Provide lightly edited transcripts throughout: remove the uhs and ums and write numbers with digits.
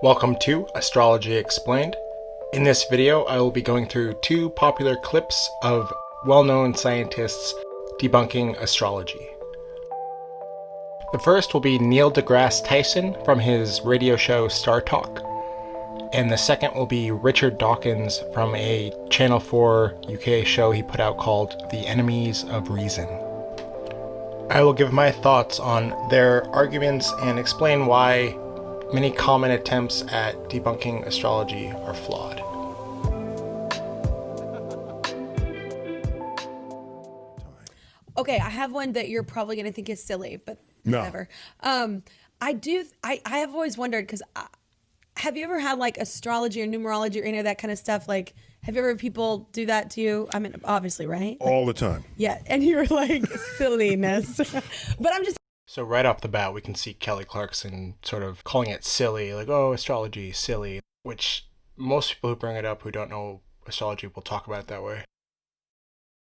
Welcome to Astrology Explained. In this video, I will be going through two popular clips of well-known scientists debunking astrology. The first will be Neil deGrasse Tyson from his radio show Startalk, and the second will be Richard Dawkins from a Channel 4 UK show he put out called The Enemies of Reason. I will give my thoughts on their arguments and explain why many common attempts at debunking astrology are flawed. Okay, I have one that you're probably going to think is silly, but whatever. I have always wondered, because have you ever had like astrology or numerology or any of that kind of stuff? Like, have you ever had people do that to you? I mean, obviously, right? All the time. Yeah, and you're like, silliness. But I'm just... So right off the bat, we can see Kelly Clarkson sort of calling it silly, like, oh, astrology, silly, which most people who bring it up who don't know astrology will talk about it that way.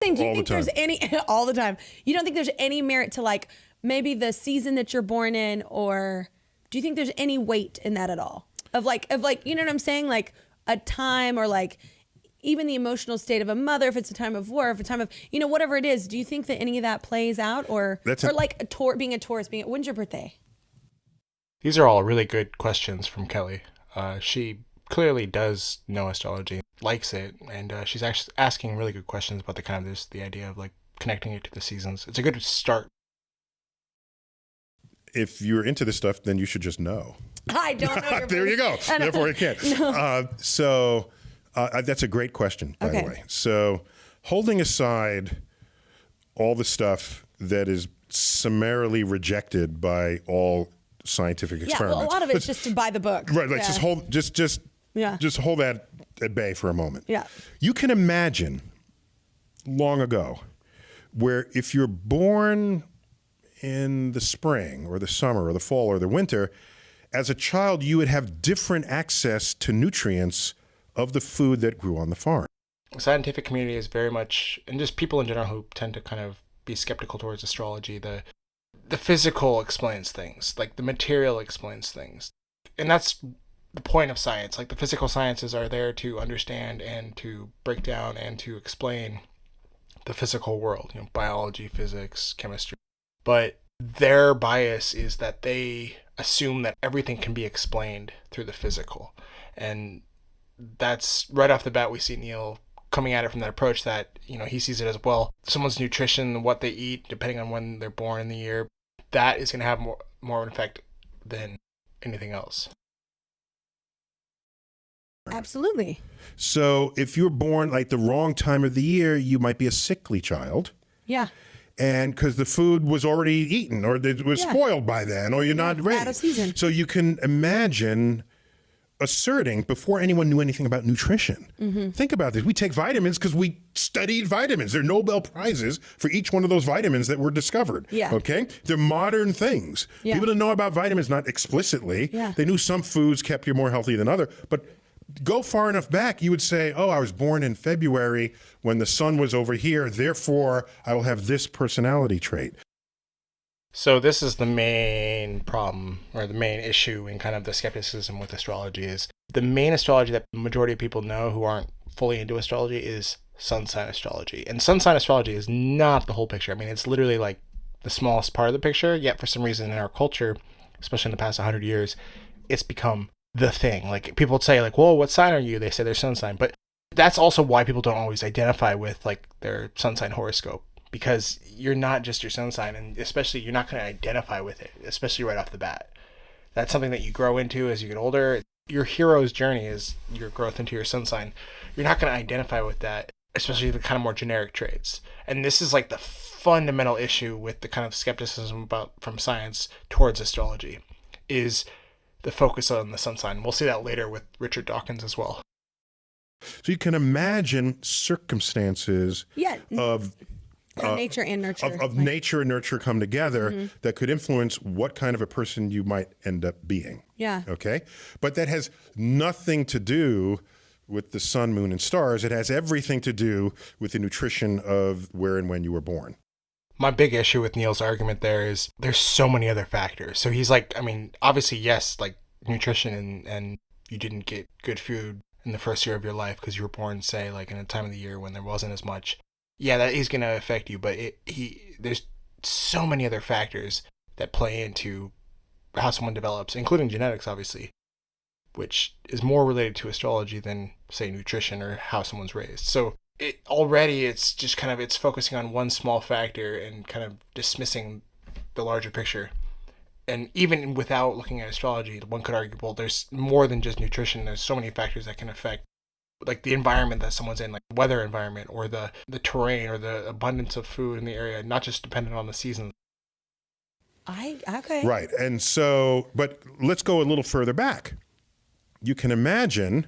Do you think there's any, all the time, you don't think there's any merit to like maybe the season that you're born in, or do you think there's any weight in that at all? Of like, you know what I'm saying? Like a time, or like even the emotional state of a mother, if it's a time of war, if it's a time of, you know, whatever it is. Do you think that any of that plays out, or like being a Taurus, when's your birthday? These are all really good questions from Kelly. She clearly does know astrology, likes it, and she's actually asking really good questions about the kind of the idea of like connecting it to the seasons. It's a good start. If you're into this stuff, then you should just know. I don't know. There you go. Therefore, you can't. No. That's a great question, by the way. So holding aside all the stuff that is summarily rejected by all scientific experiments. Well, a lot of it's just to buy the book. Right. Like just hold that at bay for a moment. Yeah. You can imagine long ago where if you're born in the spring or the summer or the fall or the winter, as a child, you would have different access to nutrients of the food that grew on the farm. The scientific community is very much, and just people in general who tend to kind of be skeptical towards astrology, the physical explains things, like the material explains things. And that's the point of science. Like the physical sciences are there to understand and to break down and to explain the physical world, you know, biology, physics, chemistry. But their bias is that they assume that everything can be explained through the physical. And that's right off the bat, we see Neil coming at it from that approach that, you know, he sees it as, well, someone's nutrition, what they eat, depending on when they're born in the year, that is going to have more of an effect than anything else. Absolutely. So if you're born like the wrong time of the year, you might be a sickly child. Yeah. And because the food was already eaten, or it was spoiled by then, or you're not ready. Out of season. So you can imagine asserting before anyone knew anything about nutrition. Mm-hmm. Think about this. We take vitamins because we studied vitamins. There are Nobel Prizes for each one of those vitamins that were discovered. Yeah. Okay? They're modern things. Yeah. People didn't know about vitamins, not explicitly. Yeah. They knew some foods kept you more healthy than other, but go far enough back, you would say, oh, I was born in February when the sun was over here, therefore I will have this personality trait. So this is the main problem, or the main issue in kind of the skepticism with astrology, is the main astrology that the majority of people know who aren't fully into astrology is sun sign astrology. And sun sign astrology is not the whole picture. I mean, it's literally like the smallest part of the picture, yet for some reason in our culture, especially in the past 100 years, it's become the thing. Like people would say like, whoa, what sign are you? They say their sun sign. But that's also why people don't always identify with like their sun sign horoscope, because you're not just your sun sign, and especially you're not going to identify with it, especially right off the bat. That's something that you grow into as you get older. Your hero's journey is your growth into your sun sign. You're not going to identify with that, especially the kind of more generic traits. And this is like the fundamental issue with the kind of skepticism from science towards astrology, is the focus on the sun sign. We'll see that later with Richard Dawkins as well. So you can imagine circumstances of nature and nurture. Of nature and nurture come together that could influence what kind of a person you might end up being. Yeah. Okay? But that has nothing to do with the sun, moon, and stars. It has everything to do with the nutrition of where and when you were born. My big issue with Neil's argument there is there's so many other factors. So he's like, I mean, obviously, yes, like nutrition and you didn't get good food in the first year of your life because you were born, say, like in a time of the year when there wasn't as much, yeah, that is going to affect you. But there's so many other factors that play into how someone develops, including genetics, obviously, which is more related to astrology than, say, nutrition or how someone's raised. So it's just kind of, it's focusing on one small factor and kind of dismissing the larger picture. And even without looking at astrology, one could argue, well, there's more than just nutrition. There's so many factors that can affect, like the environment that someone's in, like the weather environment or the terrain or the abundance of food in the area, not just dependent on the season. Okay. Right. And so, but let's go a little further back. You can imagine,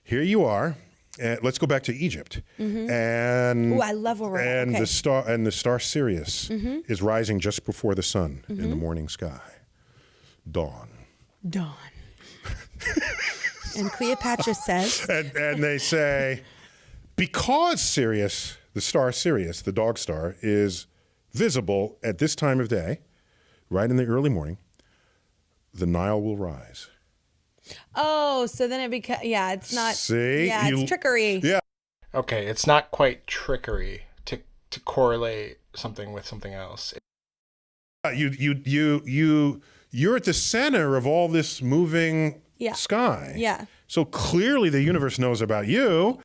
here you are, and let's go back to Egypt. And I love where we're at. and Okay. the star Sirius is rising just before the sun in the morning sky. Dawn. And Cleopatra says, And they say, because Sirius, the star Sirius, the dog star, is visible at this time of day, right in the early morning, the Nile will rise. oh, so then it becomes, it's not, See? it's trickery. Yeah. Okay, it's not quite trickery to correlate something with something else. You're at the center of all this moving sky. Yeah. So clearly the universe knows about you.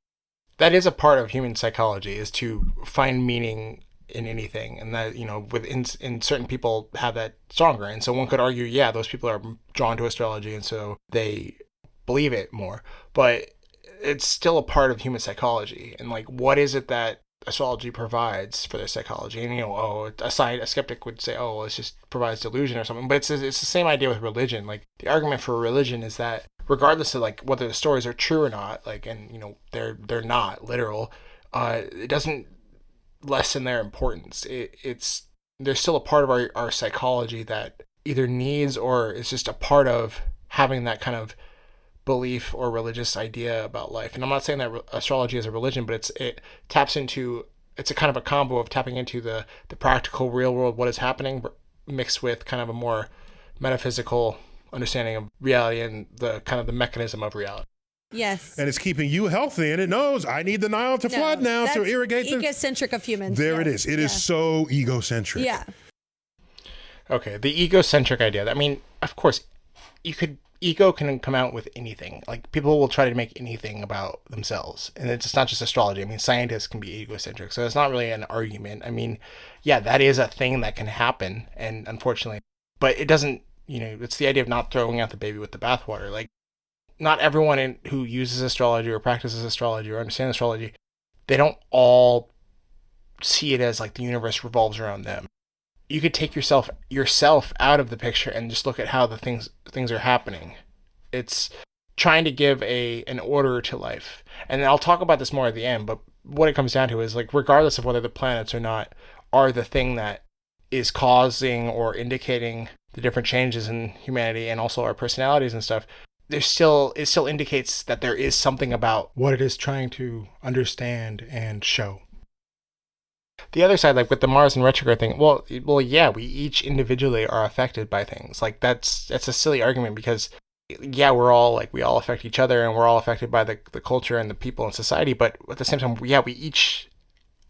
That is a part of human psychology, is to find meaning in anything, and that, in certain people have that stronger. And so one could argue, yeah, those people are drawn to astrology and so they believe it more, but it's still a part of human psychology. And like, what is it that astrology provides for their psychology? And a skeptic would say, oh, well, it just provides delusion or something. But it's the same idea with religion. Like, the argument for religion is that regardless of like whether the stories are true or not, like, and they're not literal, it doesn't lessen their importance. They're still a part of our psychology that either needs or is just a part of having that kind of belief or religious idea about life. And I'm not saying that astrology is a religion, but it's a kind of a combo of tapping into the practical real world, what is happening, mixed with kind of a more metaphysical understanding of reality and the kind of the mechanism of reality. Yes. And it's keeping you healthy, and it knows I need the Nile to flood now to irrigate the egocentric of humans. There it is. It is so egocentric. Yeah. Okay, the egocentric idea. I mean, of course, ego can come out with anything. Like, people will try to make anything about themselves, and it's not just astrology. I mean, scientists can be egocentric, so it's not really an argument. I mean, yeah, that is a thing that can happen, and unfortunately, but it doesn't. It's the idea of not throwing out the baby with the bathwater. Like, not everyone who uses astrology or practices astrology or understands astrology, they don't all see it as like the universe revolves around them. You could take yourself out of the picture and just look at how the things are happening. It's trying to give an order to life. And I'll talk about this more at the end, but what it comes down to is, like, regardless of whether the planets or not are the thing that is causing or indicating the different changes in humanity and also our personalities and stuff, it still indicates that there is something about what it is trying to understand and show. The other side, like with the Mars and retrograde thing, well, yeah, we each individually are affected by things. Like, that's a silly argument because, yeah, we all affect each other and we're all affected by the culture and the people in society. But at the same time, yeah, we each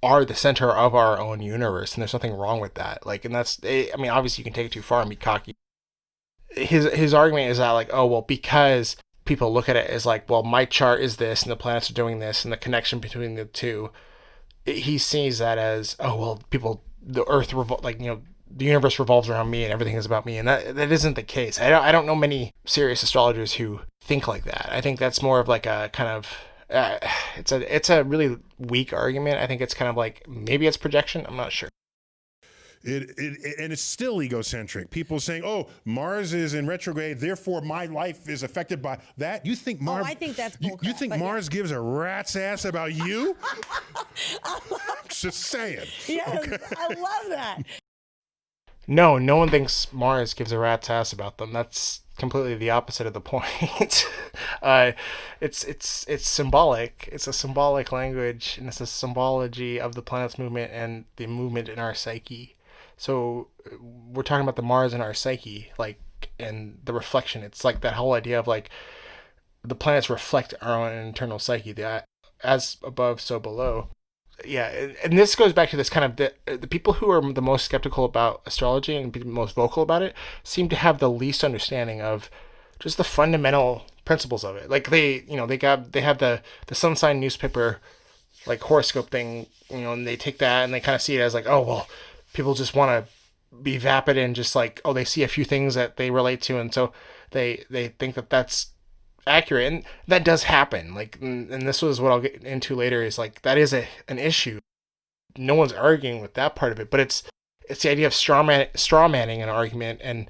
are the center of our own universe, and there's nothing wrong with that. Like, and I mean, obviously you can take it too far and be cocky. His argument is that, like, oh, well, because people look at it as like, well, my chart is this and the planets are doing this and the connection between the two, he sees that as, oh, well, the earth, the universe revolves around me and everything is about me. And that isn't the case. I don't know many serious astrologers who think like that. I think that's more of like a kind of, it's a really weak argument. I think it's kind of like, maybe it's projection. I'm not sure. And it's still egocentric. People saying, "Oh, Mars is in retrograde, therefore my life is affected by that." You think Mars? I think that's bullcrap. You think Mars gives a rat's ass about you? Just saying. Yes, okay. I love that. No one thinks Mars gives a rat's ass about them. That's completely the opposite of the point. It's symbolic. It's a symbolic language, and it's a symbology of the planet's movement and the movement in our psyche. So we're talking about the Mars in our psyche. Like, and the reflection. It's like that whole idea of like the planets reflect our own internal psyche, that as above, so below. Yeah, and this goes back to this kind of the people who are the most skeptical about astrology and be the most vocal about it seem to have the least understanding of just the fundamental principles of it. Like they have the sun sign newspaper like horoscope thing, and they take that and they kind of see it as like, oh well, people just want to be vapid and just like, oh, they see a few things that they relate to, and so they think that that's accurate, and that does happen. Like, and this was what I'll get into later, is like that is an issue. No one's arguing with that part of it, but it's the idea of straw manning an argument and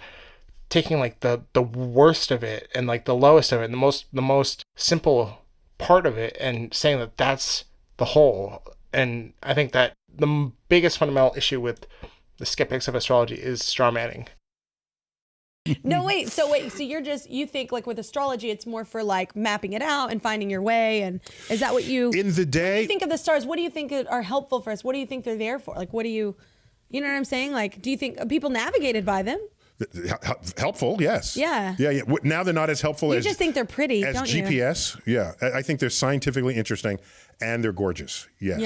taking like the worst of it and like the lowest of it and the most simple part of it and saying that that's the whole. And I think that the biggest fundamental issue with the skeptics of astrology is straw manning. No, wait. So you think like with astrology, it's more for like mapping it out and finding your way. And is that what you, in the day, when you think of the stars, what do you think are helpful for us? What do you think they're there for? Like, what do you know what I'm saying? Like, do you think people navigated by them? Helpful, yes. Yeah. Yeah. Now they're not as helpful as you just think they're pretty, as don't GPS. You? Yeah, I think they're scientifically interesting and they're gorgeous. Yes.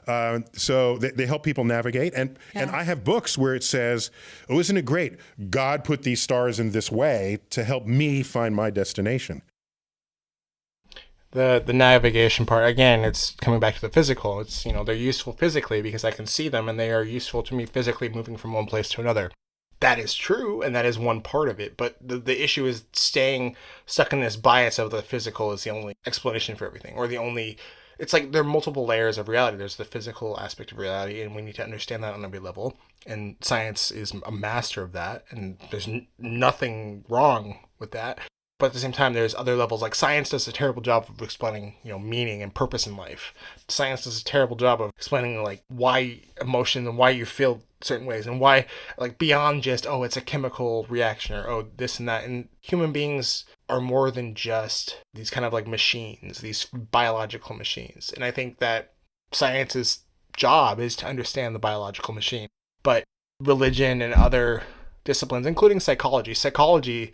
Yeah. So they help people navigate, and I have books where it says, "Oh, isn't it great? God put these stars in this way to help me find my destination." The navigation part, again, it's coming back to the physical. It's, they're useful physically because I can see them and they are useful to me physically moving from one place to another. That is true, and that is one part of it. But the issue is staying stuck in this bias of the physical is the only explanation for everything, or the only. It's like there are multiple layers of reality. There's the physical aspect of reality, and we need to understand that on every level. And science is a master of that, and there's nothing wrong with that. But at the same time, there's other levels. Like science does a terrible job of explaining, meaning and purpose in life. Science does a terrible job of explaining like why emotion and why you feel certain ways and why, like, beyond just, oh, it's a chemical reaction or oh, this and that. And human beings are more than just these kind of like machines, these biological machines. And I think that science's job is to understand the biological machine. But religion and other disciplines, including psychology,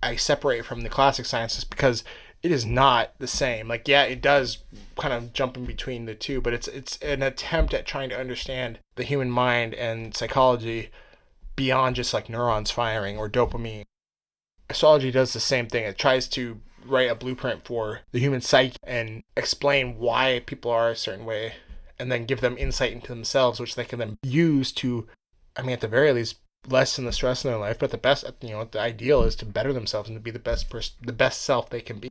I separate from the classic sciences because it is not the same. Like, yeah, it does kind of jump in between the two, but it's an attempt at trying to understand the human mind and psychology beyond just like neurons firing or dopamine. Astrology does the same thing. It tries to write a blueprint for the human psyche and explain why people are a certain way, and then give them insight into themselves, which they can then use to, at the very least, lessen the stress in their life. But the best, the ideal is to better themselves and to be the best person, the best self they can be.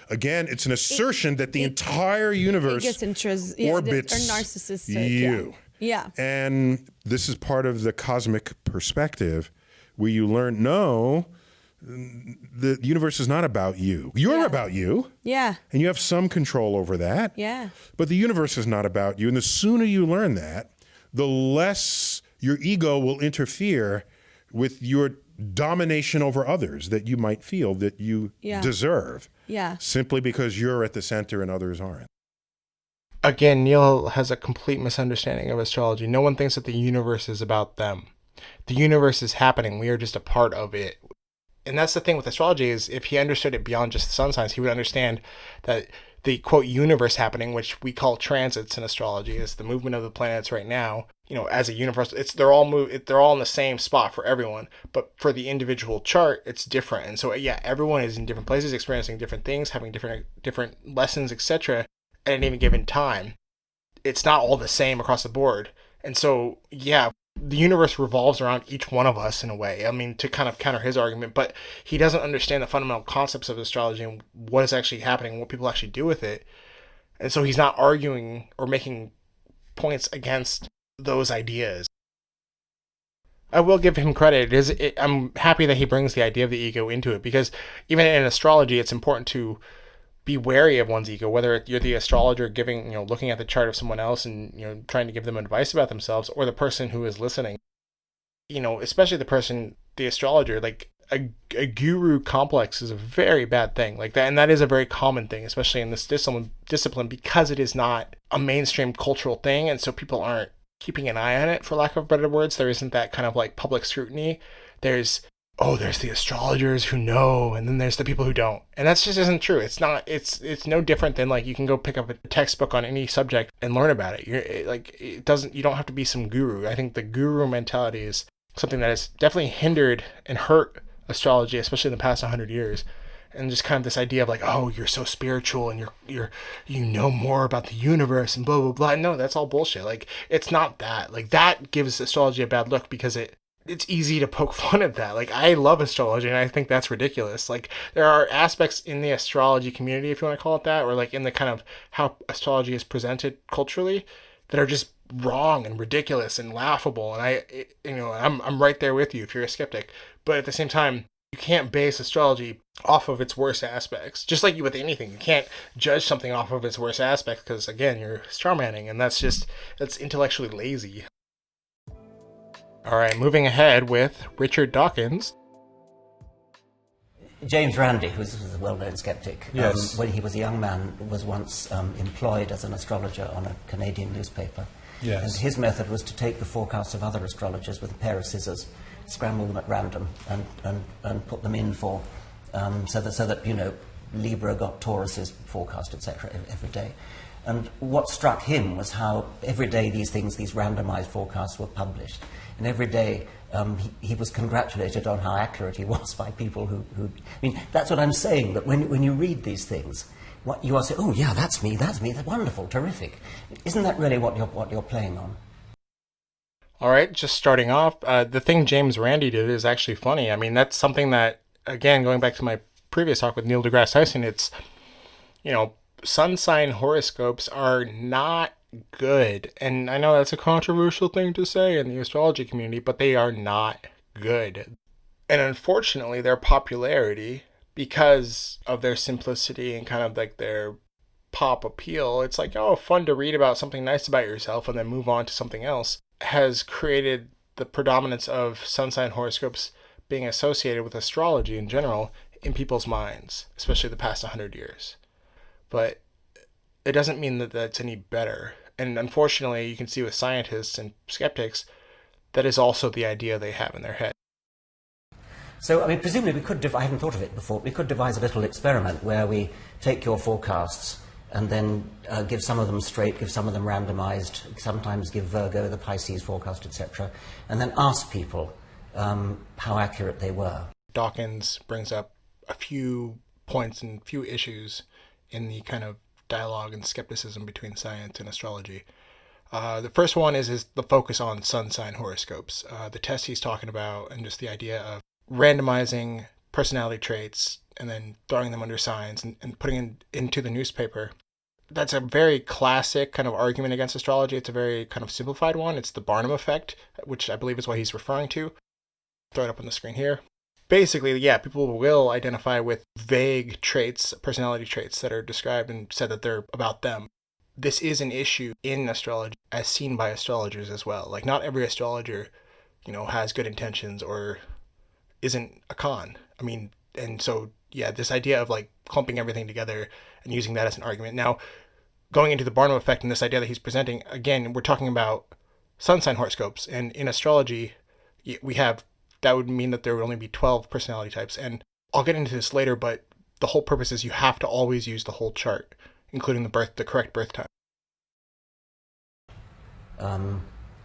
Again, it's an assertion that the entire universe orbits or narcissistic. you. Yeah. And this is part of the cosmic perspective where you learn, no, the universe is not about you. You're about you. Yeah. And you have some control over that. Yeah. But the universe is not about you. And the sooner you learn that, the less your ego will interfere with your domination over others that you might feel that you deserve. Yeah. Simply because you're at the center and others aren't. Again, Neil has a complete misunderstanding of astrology. No one thinks that the universe is about them. The universe is happening. We are just a part of it. And that's the thing with astrology, is if he understood it beyond just the sun signs, he would understand that the quote universe happening, which we call transits in astrology, is the movement of the planets right now. As a universe, they're all in the same spot for everyone, but for the individual chart, it's different. And so everyone is in different places, experiencing different things, having different lessons, etc. at any given time. It's not all the same across the board. And so the universe revolves around each one of us in a way. To kind of counter his argument, but he doesn't understand the fundamental concepts of astrology and what is actually happening, what people actually do with it. And so he's not arguing or making points against those ideas. I will give him credit. I'm happy that he brings the idea of the ego into it, because even in astrology, it's important to be wary of one's ego, whether you're the astrologer giving, looking at the chart of someone else and, trying to give them advice about themselves, or the person who is listening, especially the astrologer. Like a guru complex is a very bad thing like that. And that is a very common thing, especially in this discipline, because it is not a mainstream cultural thing. And so people aren't keeping an eye on it, for lack of better words. There isn't that kind of like public scrutiny. There's the astrologers who know, and then there's the people who don't. And that just isn't true. It's not, it's no different than like you can go pick up a textbook on any subject and learn about it. You don't have to be some guru. I think the guru mentality is something that has definitely hindered and hurt astrology, especially in the past 100 years. And just kind of this idea of like, oh, you're so spiritual and you know more about the universe and blah, blah, blah. No, that's all bullshit. Like, it's not that. Like, that gives astrology a bad look because it's easy to poke fun at that. Like, I love astrology and I think that's ridiculous. Like, there are aspects in the astrology community, if you want to call it that, or like in the kind of how astrology is presented culturally, that are just wrong and ridiculous and laughable. And I'm right there with you if you're a skeptic. But at the same time, you can't base astrology off of its worst aspects. Just like with anything, you can't judge something off of its worst aspects because, again, you're strawmanning, and that's intellectually lazy. All right, moving ahead with Richard Dawkins. James Randi, who's a well-known skeptic, yes. When he was a young man, was once employed as an astrologer on a Canadian newspaper. Yes. And his method was to take the forecasts of other astrologers with a pair of scissors, scramble them at random, and put them in for so that Libra got Taurus's forecast, etc. every day. And what struck him was how every day these randomized forecasts were published, and every day he was congratulated on how accurate he was by people who. I mean, that's what I'm saying. That when you read these things, what you are saying, oh yeah, that's me, that's wonderful, terrific. Isn't that really what you're playing on? All right, just starting off, the thing James Randi did is actually funny. I mean, that's something that, again, going back to my previous talk with Neil deGrasse Tyson, it's, sun sign horoscopes are not good. And I know that's a controversial thing to say in the astrology community, but they are not good. And unfortunately, their popularity, because of their simplicity and kind of like their pop appeal, it's like, oh, fun to read about something nice about yourself and then move on to something else, has created the predominance of sun sign horoscopes being associated with astrology in general in people's minds, especially the past 100 years. But it doesn't mean that that's any better. And unfortunately, you can see with scientists and skeptics, that is also the idea they have in their head. So, I mean, presumably we could, I haven't thought of it before, we could devise a little experiment where we take your forecasts and then give some of them straight, give some of them randomized, sometimes give Virgo the Pisces forecast, etc., and then ask people how accurate they were. Dawkins brings up a few points and few issues in the kind of dialogue and skepticism between science and astrology. The first one is the focus on sun sign horoscopes. The test he's talking about, and just the idea of randomizing personality traits and then throwing them under signs and putting it into the newspaper. That's a very classic kind of argument against astrology. It's a very kind of simplified one. It's the Barnum effect, which I believe is what he's referring to. Throw it up on the screen here. Basically, yeah, people will identify with vague traits, personality traits that are described and said that they're about them. This is an issue in astrology as seen by astrologers as well. Like, not every astrologer, has good intentions or isn't a con. I mean, and so, yeah, this idea of like clumping everything together and using that as an argument. Now, going into the Barnum effect and this idea that he's presenting, again, we're talking about sun sign horoscopes. And in astrology, that would mean that there would only be 12 personality types. And I'll get into this later, but the whole purpose is you have to always use the whole chart, including the correct birth time.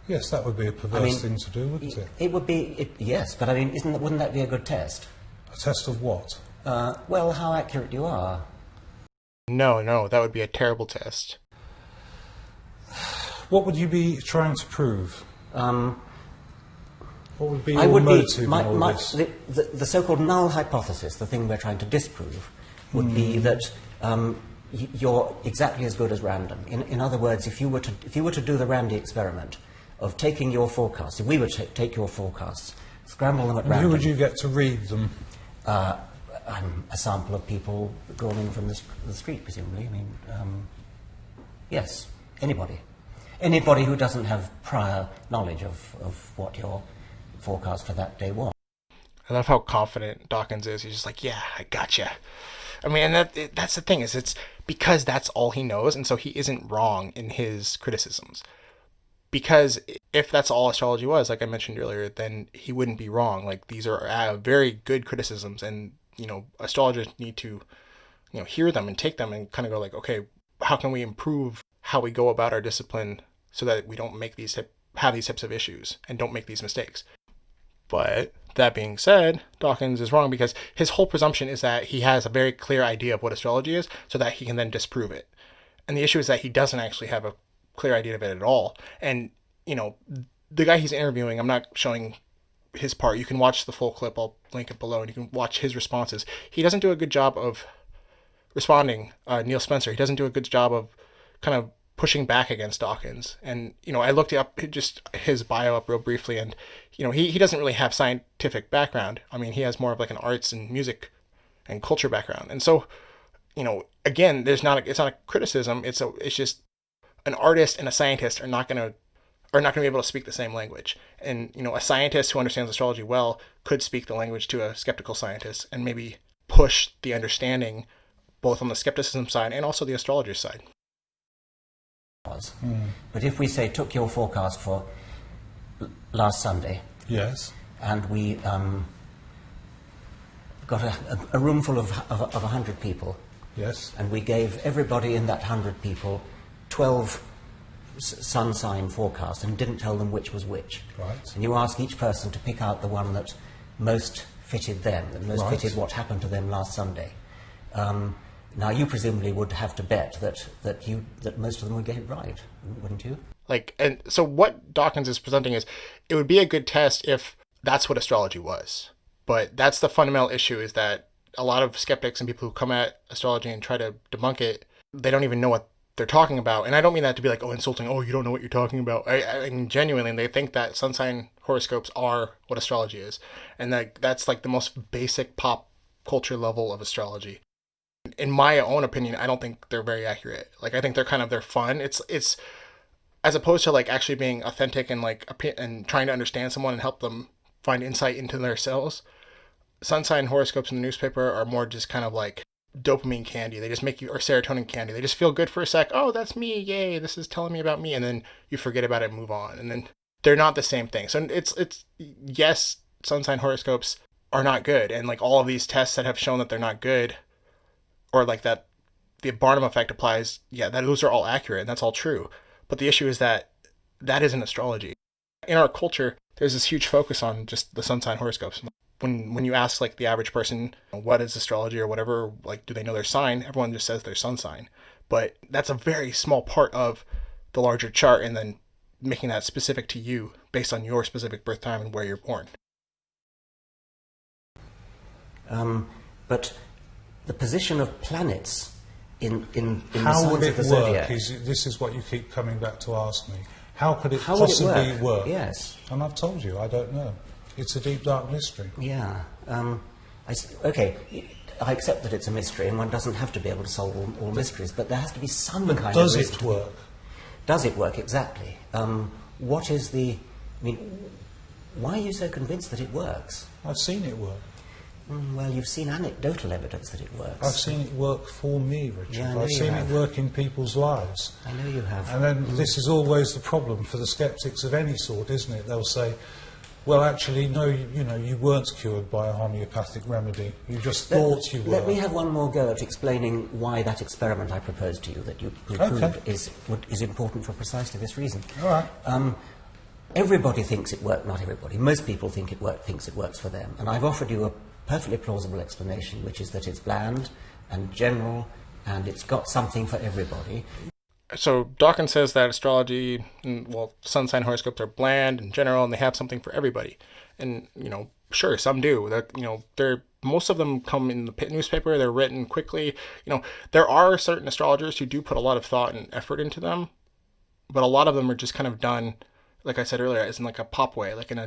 Yes, that would be a perverse thing to do, wouldn't it? It would be, yes, but I mean, wouldn't that be a good test? A test of what? Well, how accurate you are. No, that would be a terrible test. What would you be trying to prove? What would be I your would motive be, in all this? The so-called null hypothesis, the thing we're trying to disprove, would be that you're exactly as good as random. In other words, if you were to do the Randi experiment of taking your forecasts, if we were to take your forecasts, scramble them at random. Who would you get to read them? A sample of people drawn in from the street, presumably. I mean, yes, anybody who doesn't have prior knowledge of what your forecast for that day was. I love how confident Dawkins is. He's just like, yeah, I gotcha. I mean, and that's the thing, is it's because that's all he knows, and so he isn't wrong in his criticisms. Because if that's all astrology was, like I mentioned earlier, then he wouldn't be wrong. Like, these are very good criticisms, and, you know, astrologers need to, you know, hear them and take them and kind of go like, okay, how can we improve how we go about our discipline so that we don't have these types of issues and don't make these mistakes. But that being said, Dawkins is wrong because his whole presumption is that he has a very clear idea of what astrology is so that he can then disprove it. And the issue is that he doesn't actually have a clear idea of it at all. And, you know, the guy he's interviewing, I'm not showing his part. You can watch the full clip. I'll link it below, and you can watch his responses. He doesn't do a good job of responding. Neil Spencer, he doesn't do a good job of kind of pushing back against Dawkins. And, you know, I looked up just his bio up real briefly, and, you know, he doesn't really have scientific background. I mean, he has more of like an arts and music and culture background. And so, you know, again, it's not a criticism. It's just an artist and a scientist are not going to be able to speak the same language. And, you know, a scientist who understands astrology well could speak the language to a skeptical scientist and maybe push the understanding both on the skepticism side and also the astrologer side. But if we say took your forecast for last Sunday, yes, and we got a room full of 100 people, yes, and we gave everybody in that 100 people 12 sun sign forecasts and didn't tell them which was which. Right. And you ask each person to pick out the one that most fitted them, that most fitted what happened to them last Sunday. Now, you presumably would have to bet that most of them would get it right, wouldn't you? And so what Dawkins is presenting is, it would be a good test if that's what astrology was. But that's the fundamental issue, is that a lot of skeptics and people who come at astrology and try to debunk it, they don't even know what they're talking about. And I don't mean that to be like, oh, insulting, oh, you don't know what you're talking about. I mean, genuinely, they think that sun sign horoscopes are what astrology is. And that's like the most basic pop culture level of astrology. In my own opinion, I don't think they're very accurate. Like, I think they're fun. It's as opposed to like actually being authentic and like and trying to understand someone and help them find insight into themselves. Sun sign horoscopes in the newspaper are more just kind of like dopamine candy. They just make you, or serotonin candy. They just feel good for a sec. Oh, that's me. Yay. This is telling me about me. And then you forget about it and move on. And then they're not the same thing. So yes, sun sign horoscopes are not good. And like all of these tests that have shown that they're not good, or like that the Barnum effect applies, yeah, those are all accurate and that's all true. But the issue is that isn't astrology. In our culture, there's this huge focus on just the sun sign horoscopes. When you ask like the average person, what is astrology or whatever, like, do they know their sign? Everyone just says their sun sign. But that's a very small part of the larger chart, and then making that specific to you based on your specific birth time and where you're born. But the position of planets in the how signs would of it the work? zodiac. This is what you keep coming back to ask me. How could it How would it possibly work? Yes. And I've told you, I don't know. It's a deep, dark mystery. Yeah. Okay, I accept that it's a mystery, and one doesn't have to be able to solve all mysteries, but there has to be some kind of Does it mystery. work? Does it work, exactly? What is the... I mean, why are you so convinced that it works? I've seen it work. Well, you've seen anecdotal evidence that it works. I've seen it work for me, Richard. Yeah, I know I've you seen have. it work in people's lives. I know you have. And then this is always the problem for the sceptics of any sort, isn't it? They'll say, well, actually, no, you weren't cured by a homeopathic remedy. You just thought you were. Let me have one more go at explaining why that experiment I proposed to you, that you proved is important for precisely this reason. All right. Everybody thinks it worked, not everybody. Most people thinks it works for them. And I've offered you a perfectly plausible explanation, which is that it's bland and general, and it's got something for everybody. So Dawkins says that astrology, sun sign horoscopes are bland and general, and they have something for everybody. And, sure, some do. That, most of them come in the newspaper. They're written quickly. There are certain astrologers who do put a lot of thought and effort into them, but a lot of them are just kind of done, like I said earlier, as in like a pop way, like in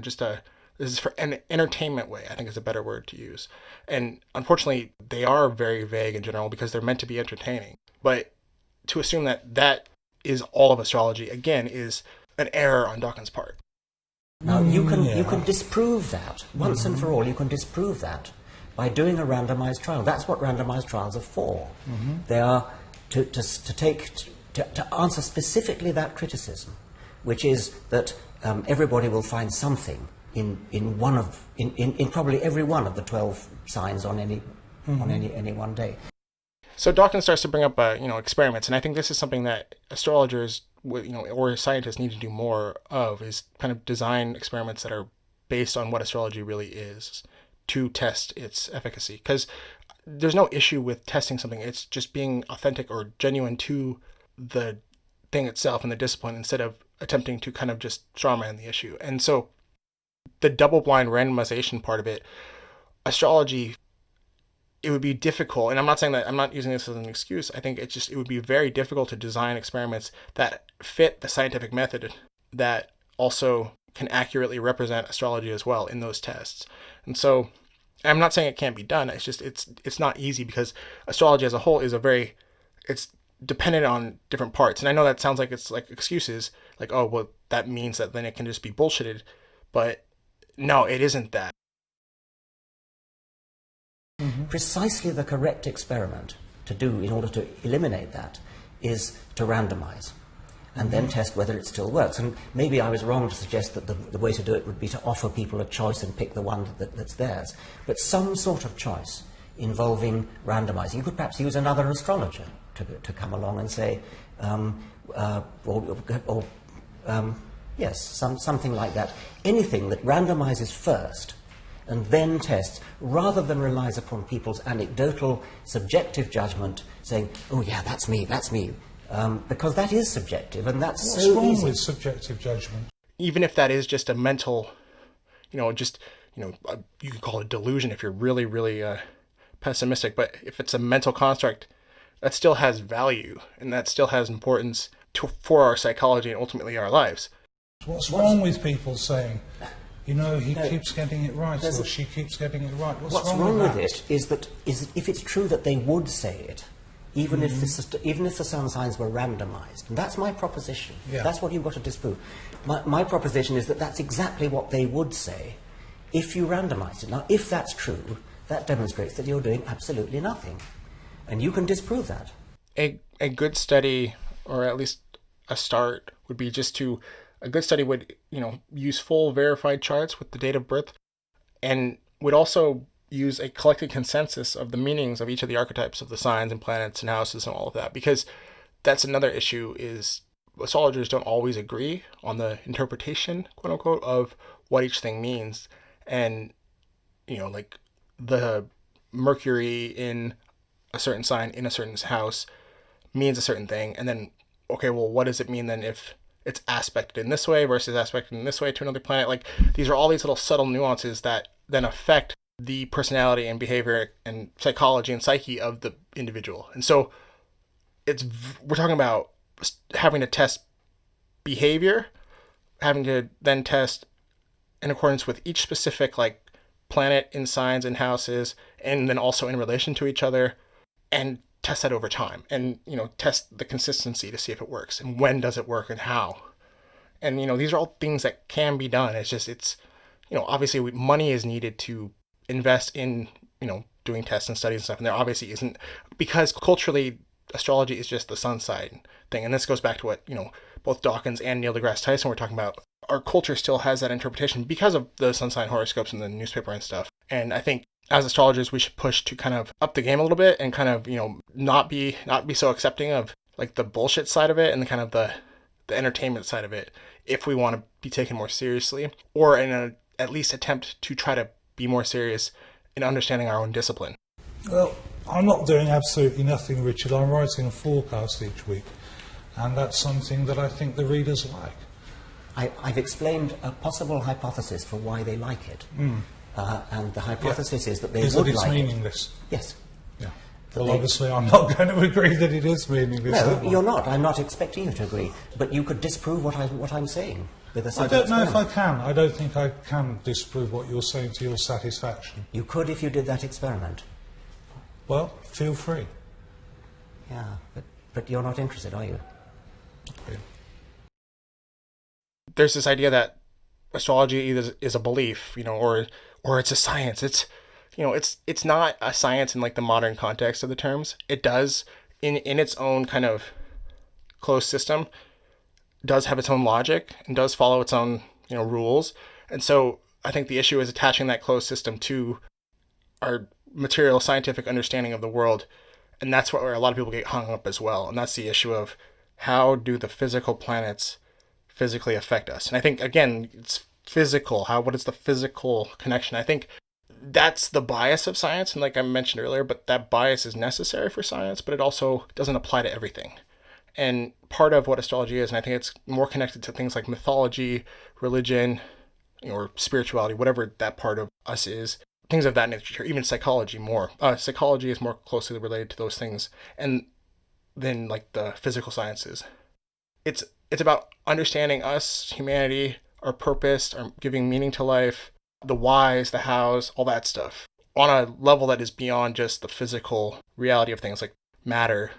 this is for an entertainment way, I think is a better word to use. And unfortunately, they are very vague in general because they're meant to be entertaining. But to assume that is all of astrology, again, is an error on Dawkins' part. Now, you can disprove that. Once and for all, you can disprove that by doing a randomized trial. That's what randomized trials are for. They are to answer specifically that criticism. which is that everybody will find something in probably every one of the 12 signs on any one day. So Dawkins starts to bring up experiments, and I think this is something that astrologers or scientists need to do more of, is kind of design experiments that are based on what astrology really is to test its efficacy. Because there's no issue with testing something. It's just being authentic or genuine to the thing itself and the discipline, instead of attempting to kind of just strawman the issue. And so the double-blind randomization part of it, astrology, it would be difficult, and I'm not saying that, I'm not using this as an excuse. I think it would be very difficult to design experiments that fit the scientific method that also can accurately represent astrology as well in those tests. And so I'm not saying it can't be done. It's just it's not easy, because astrology as a whole is it's dependent on different parts. And I know that sounds like it's like excuses, like, oh, well, that means that then it can just be bullshitted. But no, it isn't that. Precisely the correct experiment to do in order to eliminate that is to randomize and then test whether it still works. And maybe I was wrong to suggest that the way to do it would be to offer people a choice and pick the one that's theirs. But some sort of choice involving randomizing. You could perhaps use another astrologer to come along and say, yes, something like that. Anything that randomizes first and then tests, rather than relies upon people's anecdotal, subjective judgment, saying, oh yeah, that's me, because that is subjective, and that's What's so wrong easy. with subjective judgment? Even if that is just a mental, you could call it delusion if you're really, really pessimistic, but if it's a mental construct, that still has value, and that still has importance for our psychology and ultimately our lives. What's wrong with people saying, he keeps getting it right, or she keeps getting it right? What's wrong with it is if it's true that they would say it, even if the sun signs were randomized. And that's my proposition. Yeah. That's what you've got to disprove. My proposition is that that's exactly what they would say if you randomized it. Now, if that's true, that demonstrates that you're doing absolutely nothing. And you can disprove that. A good study, or at least a start, would be a good study would, use full verified charts with the date of birth, and would also use a collective consensus of the meanings of each of the archetypes of the signs and planets and houses and all of that, because that's another issue, is astrologers don't always agree on the interpretation, quote unquote, of what each thing means. And, like the Mercury in a certain sign in a certain house means a certain thing, and then, okay, well, what does it mean then if it's aspected in this way versus aspected in this way to another planet? Like, these are all these little subtle nuances that then affect the personality and behavior and psychology and psyche of the individual. And so we're talking about having to test behavior, having to then test in accordance with each specific planet in signs and houses, and then also in relation to each other, and test that over time, and test the consistency to see if it works, and when does it work, and how. And these are all things that can be done. It's obviously money is needed to invest in doing tests and studies and stuff, and there obviously isn't, because culturally astrology is just the sun sign thing. And this goes back to what both Dawkins and Neil deGrasse Tyson were talking about. Our culture still has that interpretation because of the sun sign horoscopes in the newspaper and stuff. And I think as astrologers, we should push to kind of up the game a little bit, and kind of, not be so accepting of the bullshit side of it, and the kind of the entertainment side of it, if we want to be taken more seriously, or at least attempt to try to be more serious in understanding our own discipline. Well, I'm not doing absolutely nothing, Richard. I'm writing a forecast each week, and that's something that I think the readers like. I've explained a possible hypothesis for why they like it. And the hypothesis is that they would like it. Is that it's meaningless? Yes. Yeah. Well, obviously, I'm not going to agree that it is meaningless. No, you're not. I'm not expecting you to agree. But you could disprove what I'm saying with a I don't know if I can. I don't think I can disprove what you're saying to your satisfaction. You could if you did that experiment. Well, feel free. Yeah, but you're not interested, are you? Okay. There's this idea that astrology either is a belief, or it's a science. It's not a science in the modern context of the terms. It does in its own kind of closed system. does have its own logic and does follow its own, rules. And so I think the issue is attaching that closed system to our material scientific understanding of the world. And that's where a lot of people get hung up as well. And that's the issue of how do the physical planets physically affect us? And I think, again, it's physical. What is the physical connection? I think that's the bias of science. And like I mentioned earlier, but that bias is necessary for science, but it also doesn't apply to everything. And part of what astrology is, and I think it's more connected to things like mythology, religion, or spirituality, whatever that part of us is, things of that nature, even psychology more. Psychology is more closely related to those things and than like the physical sciences. It's about understanding us, humanity, our purpose, our giving meaning to life, the whys, the hows, all that stuff, on a level that is beyond just the physical reality of things like matter.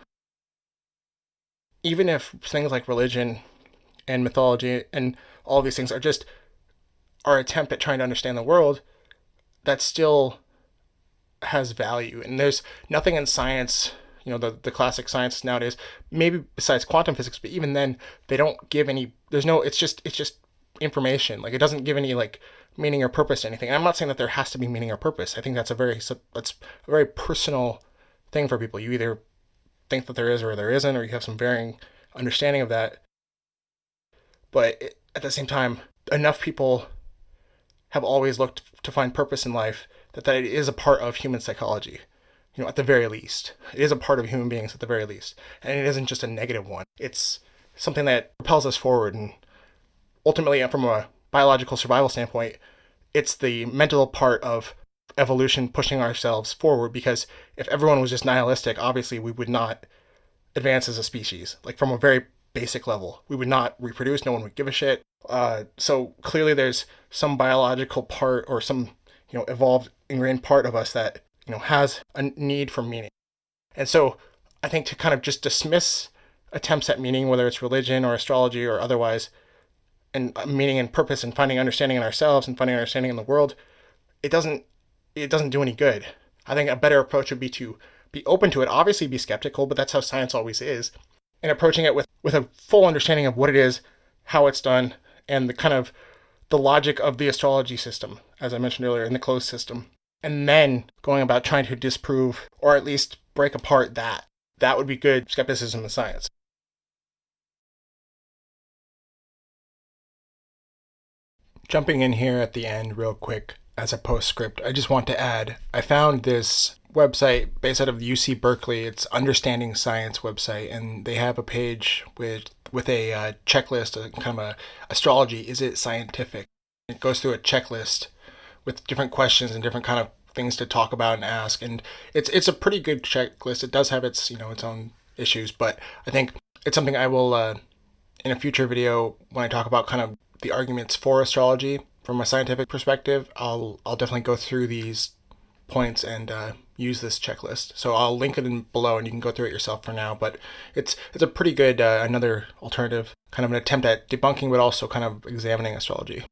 Even if things like religion and mythology and all these things are just our attempt at trying to understand the world, that still has value. And there's nothing in science, the classic science nowadays, maybe besides quantum physics, but even then they don't give any, it's just information. Like it doesn't give any like meaning or purpose to anything. And I'm not saying that there has to be meaning or purpose. I think that's a very personal thing for people. You either think that there is or there isn't, or you have some varying understanding of that. But at the same time, enough people have always looked to find purpose in life that it is a part of human psychology, at the very least. It is a part of human beings at the very least. And it isn't just a negative one. It's something that propels us forward. And ultimately, from a biological survival standpoint, it's the mental part of evolution pushing ourselves forward, because if everyone was just nihilistic, obviously we would not advance as a species. Like from a very basic level, we would not reproduce. No one would give a shit. So clearly there's some biological part or some, evolved ingrained part of us that, has a need for meaning. And so I think to kind of just dismiss attempts at meaning, whether it's religion or astrology or otherwise, and meaning and purpose and finding understanding in ourselves and finding understanding in the world, it doesn't do any good. I think a better approach would be to be open to it, obviously be skeptical, but that's how science always is, and approaching it with a full understanding of what it is, how it's done, and the logic of the astrology system, as I mentioned earlier, in the closed system. And then going about trying to disprove or at least break apart that. That would be good skepticism in science. Jumping in here at the end real quick as a postscript, I just want to add, I found this website based out of UC Berkeley. It's Understanding Science website, and they have a page with a checklist, a kind of a astrology, is it scientific? It goes through a checklist with different questions and different kind of things to talk about and ask, and it's a pretty good checklist. It does have its its own issues, but I think it's something I will in a future video, when I talk about kind of the arguments for astrology from a scientific perspective, I'll definitely go through these points and use this checklist. So I'll link it in below and you can go through it yourself for now, but it's a pretty good another alternative, kind of an attempt at debunking but also kind of examining astrology.